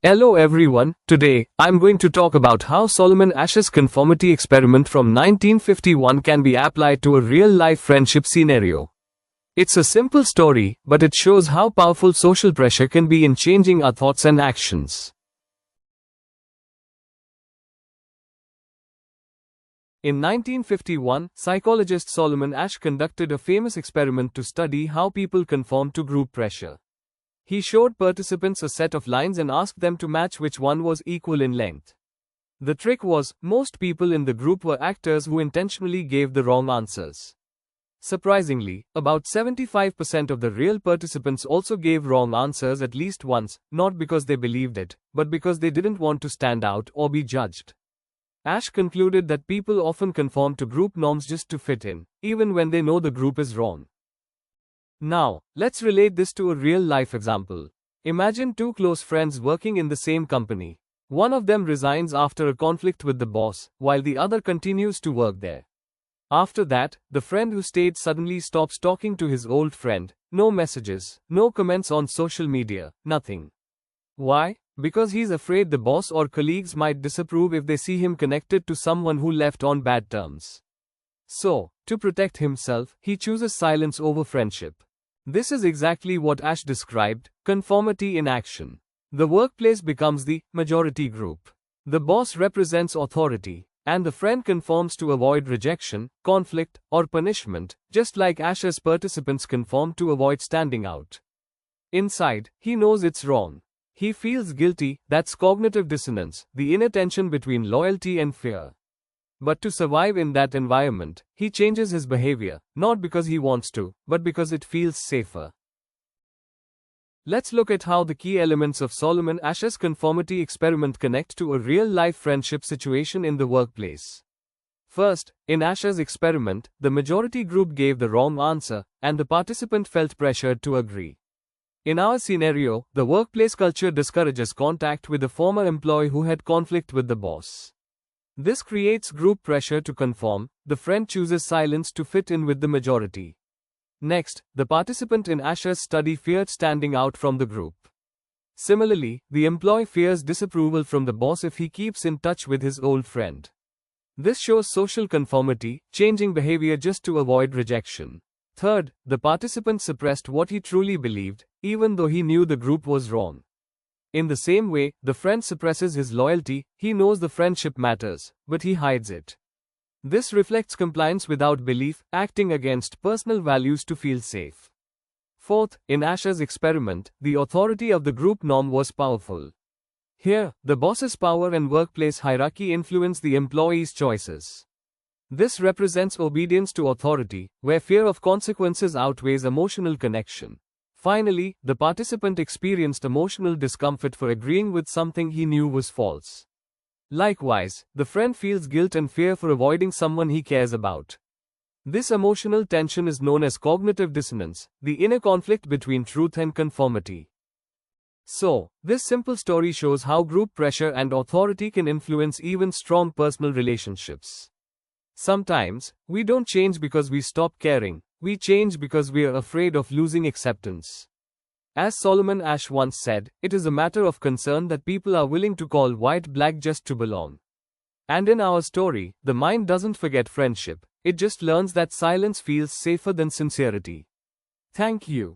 Hello everyone, today, I'm going to talk about how Solomon Asch's conformity experiment from 1951 can be applied to a real-life friendship scenario. It's a simple story, but it shows how powerful social pressure can be in changing our thoughts and actions. In 1951, psychologist Solomon Asch conducted a famous experiment to study how people conform to group pressure. He showed participants a set of lines and asked them to match which one was equal in length. The trick was, most people in the group were actors who intentionally gave the wrong answers. Surprisingly, about 75% of the real participants also gave wrong answers at least once, not because they believed it, but because they didn't want to stand out or be judged. Asch concluded that people often conform to group norms just to fit in, even when they know the group is wrong. Now, let's relate this to a real-life example. Imagine two close friends working in the same company. One of them resigns after a conflict with the boss, while the other continues to work there. After that, the friend who stayed suddenly stops talking to his old friend. No messages, no comments on social media, nothing. Why? Because he's afraid the boss or colleagues might disapprove if they see him connected to someone who left on bad terms. So, to protect himself, he chooses silence over friendship. This is exactly what Asch described, conformity in action. The workplace becomes the majority group. The boss represents authority, and the friend conforms to avoid rejection, conflict, or punishment, just like Asch's participants conform to avoid standing out. Inside, he knows it's wrong. He feels guilty. That's cognitive dissonance, the inner tension between loyalty and fear. But to survive in that environment, he changes his behavior, not because he wants to, but because it feels safer. Let's look at how the key elements of Solomon Asch's conformity experiment connect to a real-life friendship situation in the workplace. First, in Asch's experiment, the majority group gave the wrong answer, and the participant felt pressured to agree. In our scenario, the workplace culture discourages contact with the former employee who had conflict with the boss. This creates group pressure to conform. The friend chooses silence to fit in with the majority. Next, the participant in Asch's study feared standing out from the group. Similarly, the employee fears disapproval from the boss if he keeps in touch with his old friend. This shows social conformity, changing behavior just to avoid rejection. Third, the participant suppressed what he truly believed, even though he knew the group was wrong. In the same way, the friend suppresses his loyalty. He knows the friendship matters, but he hides it. This reflects compliance without belief, acting against personal values to feel safe. Fourth, in Asch's experiment, the authority of the group norm was powerful. Here, the boss's power and workplace hierarchy influence the employee's choices. This represents obedience to authority, where fear of consequences outweighs emotional connection. Finally, the participant experienced emotional discomfort for agreeing with something he knew was false. Likewise, the friend feels guilt and fear for avoiding someone he cares about. This emotional tension is known as cognitive dissonance, the inner conflict between truth and conformity. So, this simple story shows how group pressure and authority can influence even strong personal relationships. Sometimes, we don't change because we stop caring. We change because we are afraid of losing acceptance. As Solomon Asch once said, it is a matter of concern that people are willing to call white black just to belong. And in our story, the mind doesn't forget friendship, it just learns that silence feels safer than sincerity. Thank you.